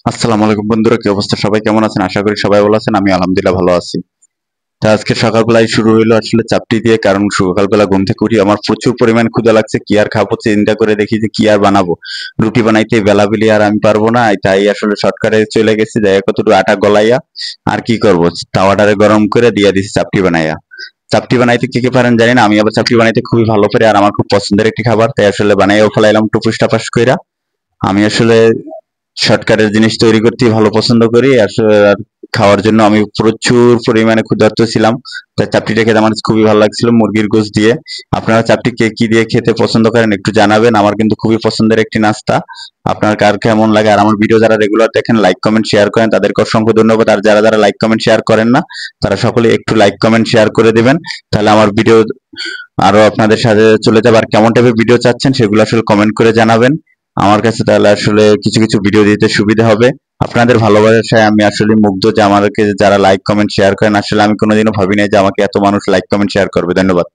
আসসালামু আলাইকুম বন্ধুরা, কি অবস্থা? সবাই কেমন আছেন? আশা করি সবাই ভালো আছেন। আমি আলহামদুলিল্লাহ ভালো আছি। তা আজকে সকালবেলায় শুরু হইলো আসলে চাপটি দিয়ে, কারণ সকালবেলা ঘুম থেকে উঠি আমার প্রচুর পরিমাণ ক্ষুধা লাগছে। কি আর খাবো চিন্তা করে দেখি যে কি আর বানাবো। রুটি বানাইতে বেলাবেলি আর আমি পারবো না, তাই আসলে শর্টকাটে চলে গেছি, যাই কতটুকু আটা গলাইয়া আর কি করবো, তাওয়াটারে গরম করে দিয়ে দিছি চাপটি বানাইয়া। চাপটি বানাইতে কে কে পারেন জানি না, আমি আবার চাপটি বানাইতে খুবই ভালো পারি আর আমার খুব পছন্দের একটি খাবার, তাই আসলে বানাইয়াও ফেলাইলাম টুপুস টাপাস কইরা। আমি আসলে শর্টকাটের জিনিস তৈরি করতেই ভালো পছন্দ করি আসলে। আর খাওয়ার জন্য আমি প্রচুর পরিমাণে ক্ষুধার্ত ছিলাম, তাই চাপটিটা খেতে আমার খুবই ভালো লাগছিল মুরগির গোশত দিয়ে। আপনারা চাপটি কে কি দিয়ে খেতে পছন্দ করেন একটু জানাবেন, আমার কিন্তু খুবই পছন্দের একটি নাস্তা। আপনার কার কেমন লাগে? আর আমার ভিডিও যারা রেগুলার দেখেন, লাইক কমেন্ট শেয়ার করেন, তাদেরকে অসংখ্য ধন্যবাদ। আর যারা যারা লাইক কমেন্ট শেয়ার করেন না, তারা সকলে একটু লাইক কমেন্ট শেয়ার করে দিবেন, তাহলে আমার ভিডিও আরো আপনাদের সাথে চলে যাবে। আর কেমন টাইপের ভিডিও চাচ্ছেন সেগুলো আসলে কমেন্ট করে জানাবেন আমার কাছে, তাহলে আসলে কিছু কিছু ভিডিও দিতে সুবিধা হবে। আপনাদের ভালোবাসায় আমি আসলে মুগ্ধ যে আমাদেরকে যারা লাইক কমেন্ট শেয়ার করেন, আসলে আমি কোনোদিনও ভাবি নাই যে আমাকে এত মানুষ লাইক কমেন্ট শেয়ার করবে। ধন্যবাদ।